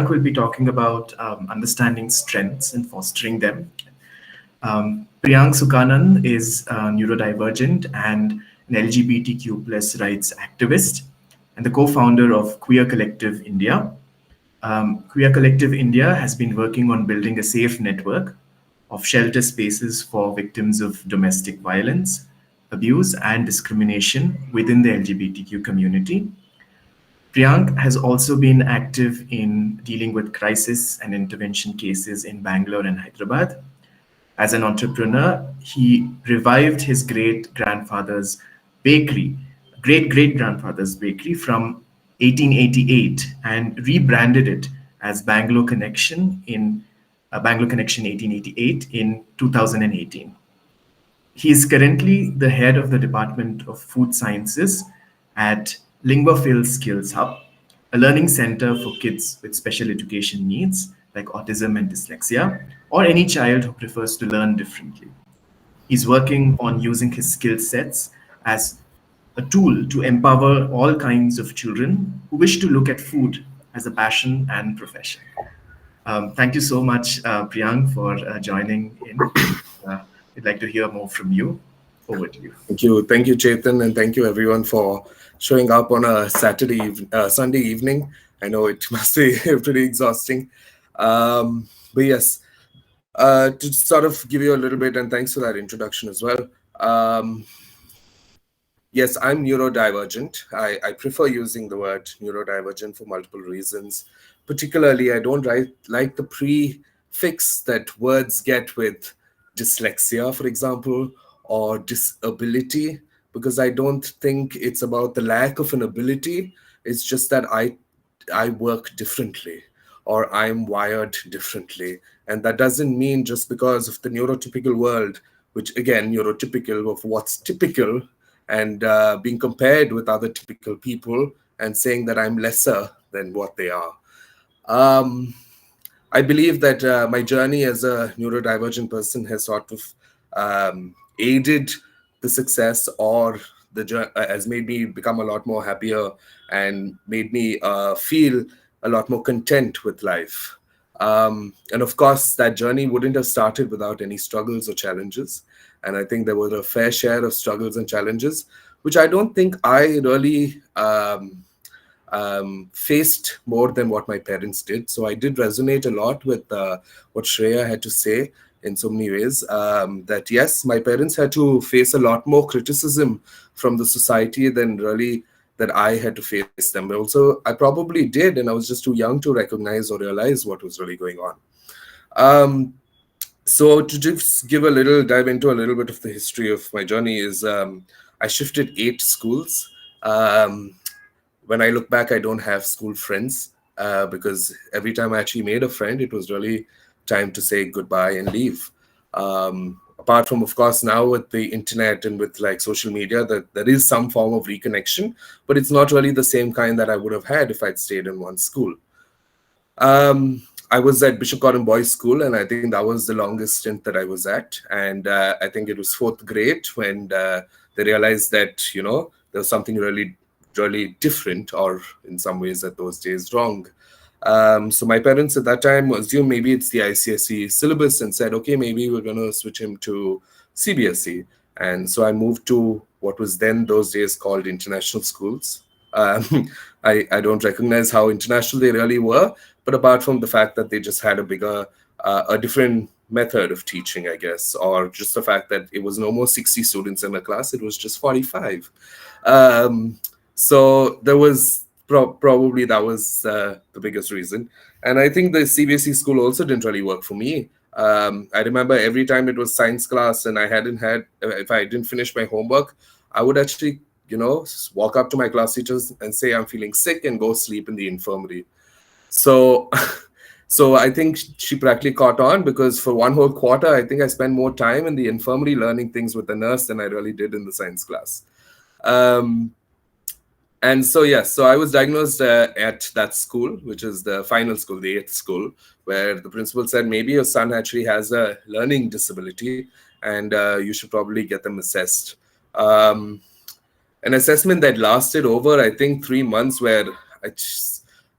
Priyank will be talking about understanding strengths and fostering them. Priyank Sukanand is neurodivergent and an LGBTQ plus rights activist and the co-founder of Queer Collective India. Queer Collective India has been working on building a safe network of shelter spaces for victims of domestic violence, abuse, and discrimination within the LGBTQ community. Priyank has also been active in dealing with crisis and intervention cases in Bangalore and Hyderabad. As an entrepreneur, he revived his great great grandfather's bakery from 1888 and rebranded it as Bangalore Connection 1888 in 2018. He is currently the head of the Department of Food Sciences at LinguaPhil Skills Hub, a learning center for kids with special education needs like autism and dyslexia, or any child who prefers to learn differently. He's working on using his skill sets as a tool to empower all kinds of children who wish to look at food as a passion and profession. Thank you so much, Priyank, for joining in. We'd like to hear more from you. Over to you. Thank you, Chetan, and thank you everyone for showing up on a Sunday evening. I know it must be pretty exhausting, but yes, to sort of give you a little bit, and thanks for that introduction as well. Yes, I'm neurodivergent. I prefer using the word neurodivergent for multiple reasons. Particularly, I don't like the prefix that words get with dyslexia, for example, or disability, because I don't think it's about the lack of an ability. It's just that I work differently, or I'm wired differently. And that doesn't mean just because of the neurotypical world, which again, neurotypical of what's typical, and being compared with other typical people and saying that I'm lesser than what they are. I believe that my journey as a neurodivergent person has sort of aided the success, or has made me become a lot more happier and made me feel a lot more content with life. And of course, that journey wouldn't have started without any struggles or challenges. And I think there were a fair share of struggles and challenges, which I don't think I really faced more than what my parents did. So I did resonate a lot with what Shreya had to say in so many ways, that yes, my parents had to face a lot more criticism from the society than really that I had to face them. But also, I probably did, and I was just too young to recognize or realize what was really going on. So to just dive into a little bit of the history of my journey is I shifted 8 schools. When I look back, I don't have school friends because every time I actually made a friend, it was really time to say goodbye and leave. Apart from, of course, now with the internet and with like social media, that there is some form of reconnection, but it's not really the same kind that I would have had if I'd stayed in one school. I was at Bishop Cotton Boys School, and I think that was the longest stint that I was at. And I think it was 4th grade when they realized that, there was something really, really different, or in some ways at those days wrong. So my parents at that time assumed maybe it's the ICSE syllabus and said, okay, maybe we're going to switch him to CBSE. And so I moved to what was then those days called international schools. I don't recognize how international they really were, but apart from the fact that they just had a different method of teaching, I guess, or just the fact that it was no more 60 students in a class, it was just 45. So there was probably that was the biggest reason. And I think the CBSE school also didn't really work for me. I remember every time it was science class and if I didn't finish my homework, I would actually, walk up to my class teachers and say I'm feeling sick and go sleep in the infirmary. So I think she practically caught on, because for one whole quarter, I think I spent more time in the infirmary learning things with the nurse than I really did in the science class. And so, yes, so I was diagnosed at that school, which is the final school, the 8th school, where the principal said, maybe your son actually has a learning disability and you should probably get them assessed. An assessment that lasted over, I think, 3 months, where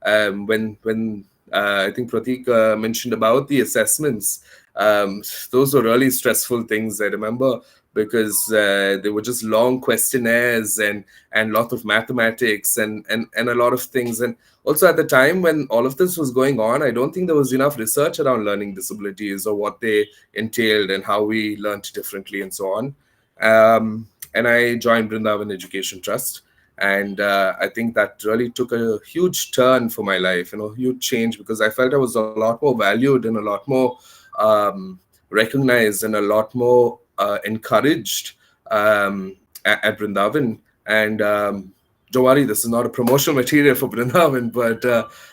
when I think Pratik mentioned about the assessments. Those were really stressful things. I remember because they were just long questionnaires and lot of mathematics and a lot of things. And also at the time when all of this was going on, I don't think there was enough research around learning disabilities or what they entailed and how we learned differently and so on. And I joined Brindavan Education Trust, and I think that really took a huge turn for my life, huge change, because I felt I was a lot more valued and a lot more um, recognized and a lot more encouraged at Brindavan. And don't worry, this is not a promotional material for Brindavan, but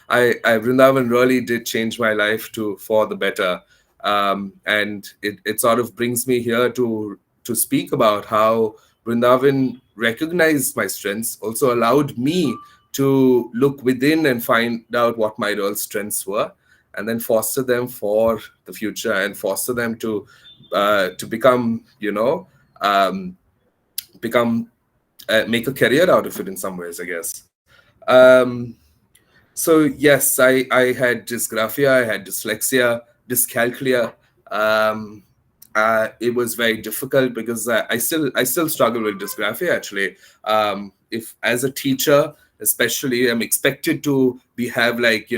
I Brindavan really did change my life for the better. And it sort of brings me here to speak about how Vrindavan recognized my strengths, also allowed me to look within and find out what my real strengths were, and then foster them for the future and foster them to become, um, become make a career out of it in some ways, I guess. So yes, I had dysgraphia, I had dyslexia, dyscalculia. Um, it was very difficult because I still struggle with dysgraphia actually. If as a teacher, especially, I'm expected to be have like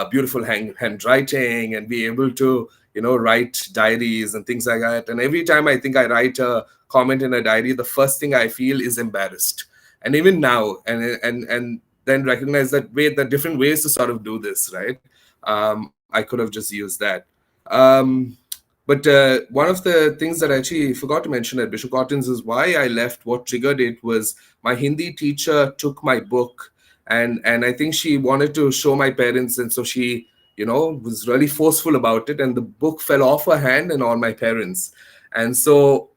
beautiful handwriting and be able to write diaries and things like that. And every time I think I write a comment in a diary, the first thing I feel is embarrassed. And even now, and then recognize that wait, there are different ways to sort of do this, right? I could have just used that. Um, but one of the things that I actually forgot to mention at Bishop Cotton's is why I left. What triggered it was my Hindi teacher took my book, and I think she wanted to show my parents, and so she was really forceful about it, and the book fell off her hand and on my parents, and so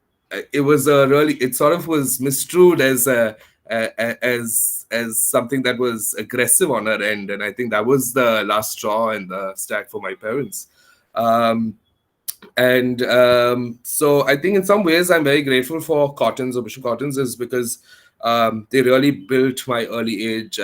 it was a really, it sort of was misstrued as as something that was aggressive on her end, and I think that was the last straw in the stack for my parents. Um, and So I think in some ways I'm very grateful for Cottons or Bishop Cottons, is because they really built my early age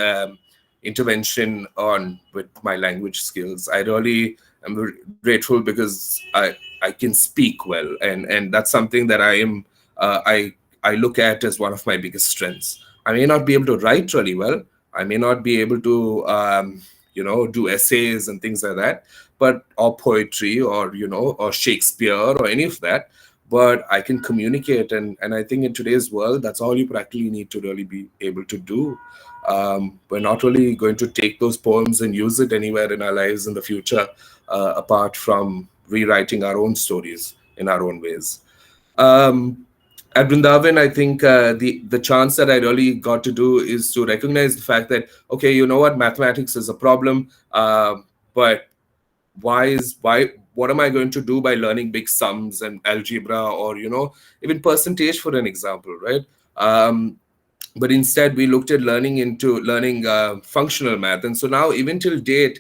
intervention on with my language skills. I really am grateful because I can speak well, and that's something that I look at as one of my biggest strengths. I may not be able to write really well. I may not be able to do essays and things like that, but or poetry or or Shakespeare or any of that, but I can communicate. And I think in today's world, that's all you practically need to really be able to do. We're not really going to take those poems and use it anywhere in our lives in the future, apart from rewriting our own stories in our own ways. um, at Brindavan, I think the chance that I really got to do is to recognize the fact that, okay, you know what, mathematics is a problem, but why what am I going to do by learning big sums and algebra, or even percentage, for an example, right? But instead we looked at learning functional math. And so now, even till date,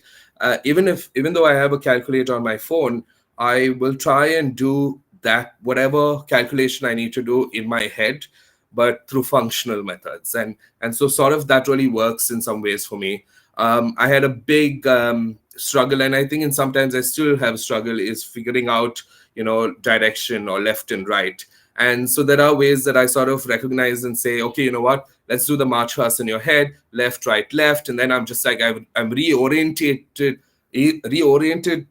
even though I have a calculator on my phone, I will try and do that whatever calculation I need to do in my head, but through functional methods. And so sort of that really works in some ways for me. I had a big struggle, and I think in sometimes I still have struggle, is figuring out direction or left and right. And so there are ways that I sort of recognize and say, okay, you know what, let's do the march fast in your head, left, right, left. And then I'm just like, I'm reoriented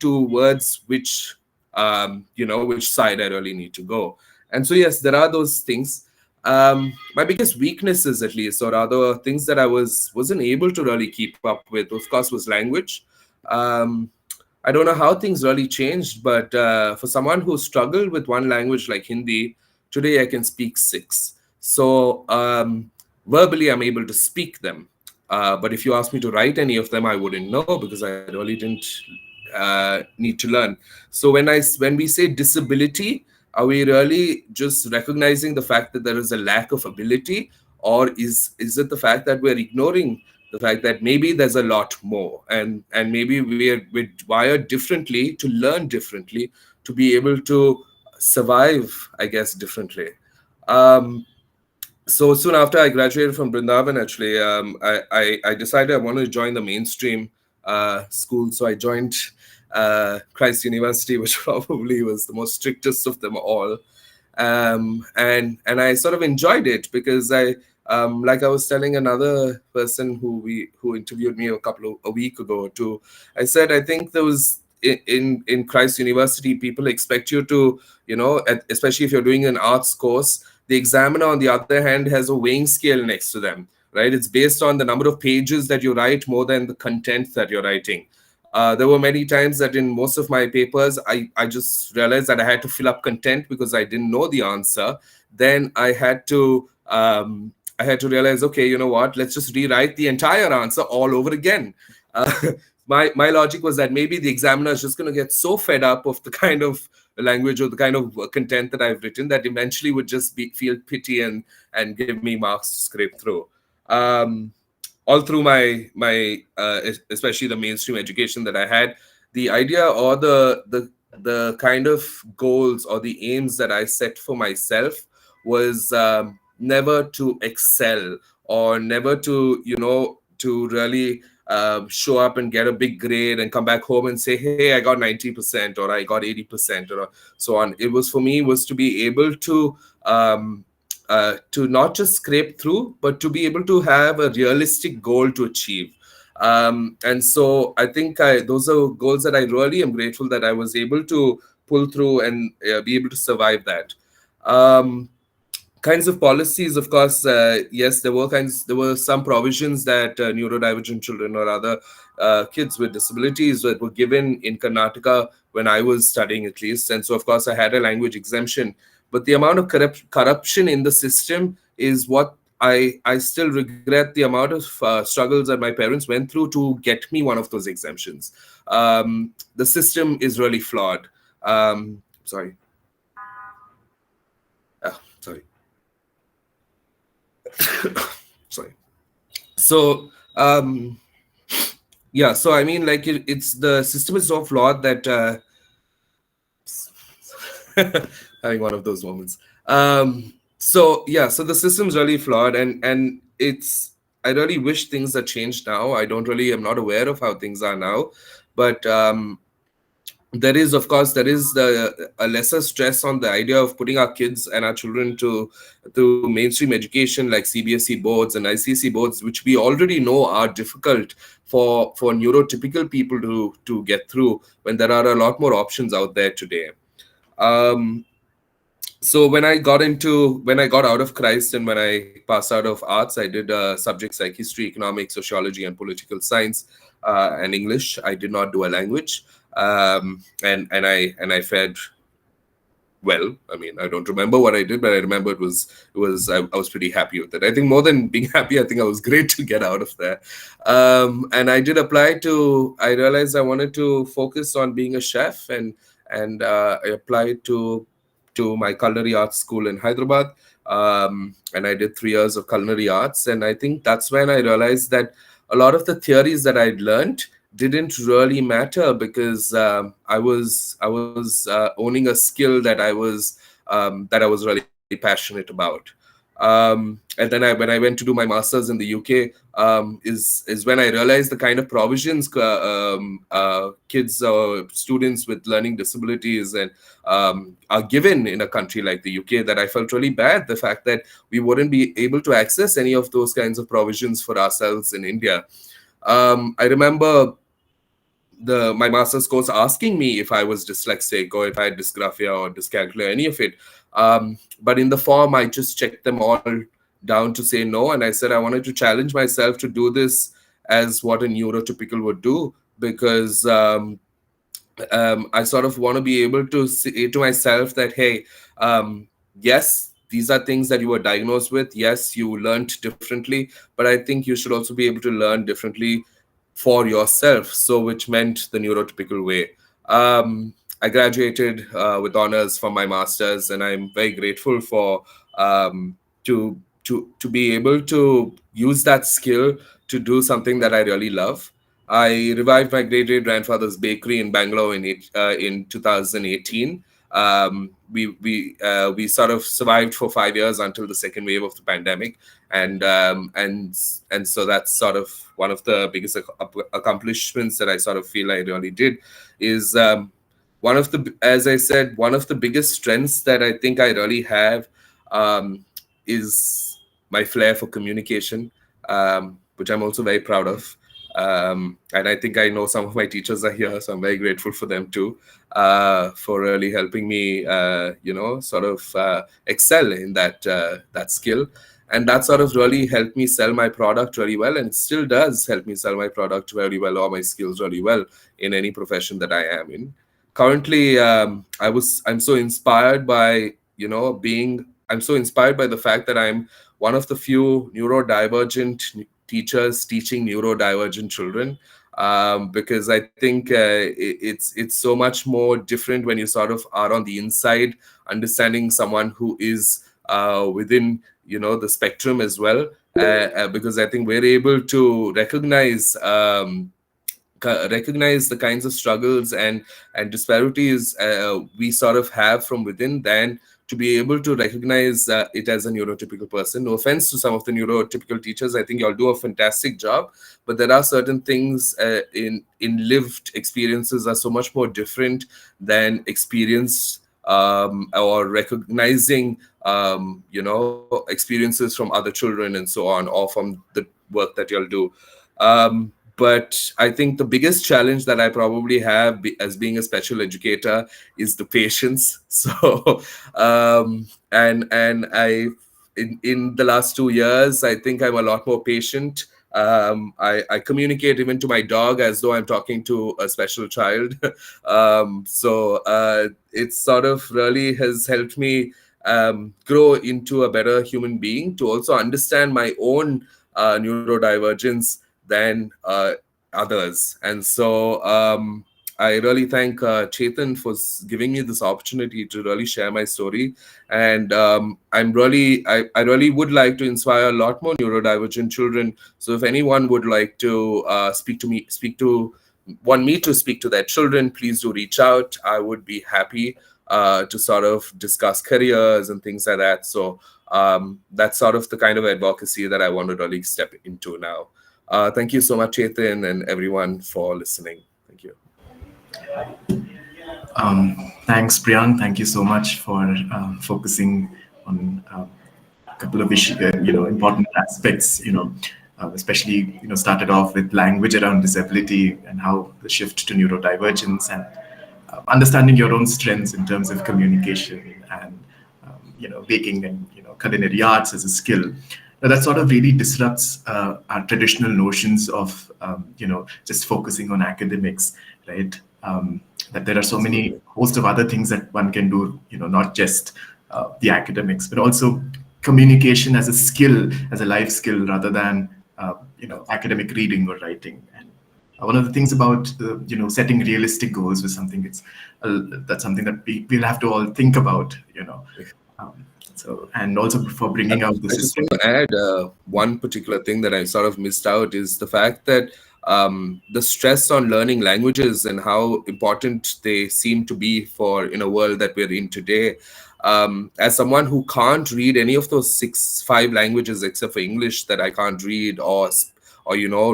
towards which side I really need to go. And so, yes, there are those things. My biggest weaknesses, at least, or other things that I wasn't able to really keep up with, of course, was language. Um, I don't know how things really changed, but for someone who struggled with one language like Hindi, today I can speak six. So verbally, I'm able to speak them. But if you ask me to write any of them, I wouldn't know, because I really didn't need to learn. So when we say disability, are we really just recognizing the fact that there is a lack of ability, or is it the fact that we're ignoring the fact that maybe there's a lot more, and maybe we're wired differently to learn differently, to be able to survive, I guess, differently. Um, so soon after I graduated from Brindavan, actually, I decided I wanted to join the mainstream school. So I joined Christ University, which probably was the most strictest of them all. And I sort of enjoyed it because like I was telling another person who interviewed me a week ago too. I said I think there was in Christ University, people expect you to, especially if you're doing an arts course, the examiner on the other hand has a weighing scale next to them, right? It's based on the number of pages that you write more than the content that you're writing. There were many times that in most of my papers, I just realized that I had to fill up content because I didn't know the answer. Then I had to realize, okay, you know what? Let's just rewrite the entire answer all over again. Uh, my logic was that maybe the examiner is just going to get so fed up of the kind of language or the kind of content that I've written that eventually would just feel pity and give me marks to scrape through. Um, all through my especially the mainstream education that I had, the idea or the kind of goals or the aims that I set for myself was never to excel or never to to really show up and get a big grade and come back home and say, hey, I got 90% or I got 80% or so on. It was, for me, was to be able to not just scrape through, but to be able to have a realistic goal to achieve. And so I think those are goals that I really am grateful that I was able to pull through and be able to survive that. Um, Kinds of policies, of course, yes, there were some provisions that neurodivergent children or other kids with disabilities that were given in Karnataka when I was studying, at least. And so, of course, I had a language exemption. But the amount of corruption in the system is what I still regret, the amount of struggles that my parents went through to get me one of those exemptions. The system is really flawed. Sorry. Sorry. Sorry. So, yeah, so I mean, like, it's the system is so flawed that having one of those moments. So yeah, so the system's really flawed, and it's, I really wish things had changed now. I'm not aware of how things are now, but there is, of course, there is a lesser stress on the idea of putting our kids and our children to mainstream education like CBSE boards and ICC boards, which we already know are difficult for neurotypical people to get through when there are a lot more options out there today. Um, so when I got out of Christ and when I passed out of arts, I did subjects like history, economics, sociology, and political science, and English. I did not do a language, and I fared well. I mean, I don't remember what I did, but I remember I was pretty happy with it. I think more than being happy, I think I was great to get out of there. And I did apply to. I realized I wanted to focus on being a chef, and I applied to my culinary arts school in Hyderabad. And I did 3 years of culinary arts, and I think that's when I realized that a lot of the theories that I'd learned didn't really matter because I was owning a skill that I was really passionate about. And then when I went to do my masters in the UK, is when I realized the kind of provisions kids or students with learning disabilities and are given in a country like the UK, that I felt really bad. The fact that we wouldn't be able to access any of those kinds of provisions for ourselves in India. I remember my master's course asking me if I was dyslexic or if I had dysgraphia or dyscalculia, any of it. But in the form, I just checked them all down to say no. And I said I wanted to challenge myself to do this as what a neurotypical would do, because I sort of want to be able to say to myself that, hey, yes, these are things that you were diagnosed with. Yes, you learned differently, but I think you should also be able to learn differently for yourself. So, which meant the neurotypical way. I graduated with honors from my masters, and I'm very grateful for to be able to use that skill to do something that I really love. I revived my great great grandfather's bakery in Bangalore in 2018. We sort of survived for 5 years until the second wave of the pandemic, and so that's sort of one of the biggest accomplishments that I sort of feel I really did. Is one of the, as I said, one of the biggest strengths that I think I really have um, is my flair for communication, which I'm also very proud of. And I think I know some of my teachers are here, so I'm very grateful for them too, for really helping me, sort of excel in that skill. And that sort of really helped me sell my product really well, and it still does help me sell my product really well, or my skills really well, in any profession that I am in. Currently, I'm so inspired by, being I'm so inspired by the fact that I'm one of the few neurodivergent teachers teaching neurodivergent children, because I think it's so much more different when you sort of are on the inside, understanding someone who is within, the spectrum as well, because I think we're able to recognize the kinds of struggles and disparities we sort of have from within, than to be able to recognize it as a neurotypical person. No offense to some of the neurotypical teachers, I think y'all do a fantastic job, but there are certain things in lived experiences are so much more different than experience, or recognizing experiences from other children and so on, or from the work that y'all do. But I think the biggest challenge that I probably have as being a special educator is the patience. So, and in the last 2 years, I think I'm a lot more patient. I communicate even to my dog as though I'm talking to a special child. It sort of really has helped me grow into a better human being, to also understand my own neurodivergence than others. And so I really thank Chetan for giving me this opportunity to really share my story. And I really would like to inspire a lot more neurodivergent children. So if anyone would like to want me to speak to their children, please do reach out. I would be happy to sort of discuss careers and things like that. So that's sort of the kind of advocacy that I want to really step into now. Thank you so much, Chetan, and everyone for listening. Thank you. Thanks, Priyank. Thank you so much for focusing on a couple of issues, important aspects. Especially started off with language around disability and how the shift to neurodivergence, and understanding your own strengths in terms of communication and baking and culinary arts as a skill. Now, that sort of really disrupts our traditional notions of just focusing on academics, right? That there are so many host of other things that one can do, not just the academics, but also communication as a skill, as a life skill, rather than academic reading or writing. And one of the things about setting realistic goals was something that's something that we'll have to all think about. And also for bringing out the I just system. want to add one particular thing that I sort of missed out is the fact that the stress on learning languages and how important they seem to be for in a world that we're in today. As someone who can't read any of those five languages except for English that I can't read or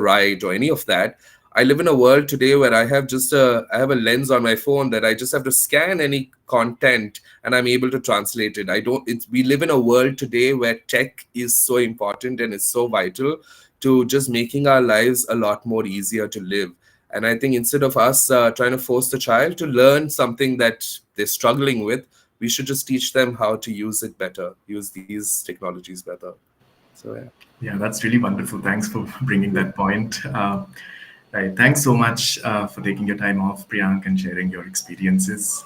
write or any of that, I live in a world today where I have I have a lens on my phone that I just have to scan any content and I'm able to translate it. We live in a world today where tech is so important and it's so vital to just making our lives a lot more easier to live. And I think instead of us trying to force the child to learn something that they're struggling with, we should just teach them how to use it better, use these technologies better. So yeah. Yeah, that's really wonderful. Thanks for bringing that point. Right. Thanks so much for taking your time off, Priyank, and sharing your experiences.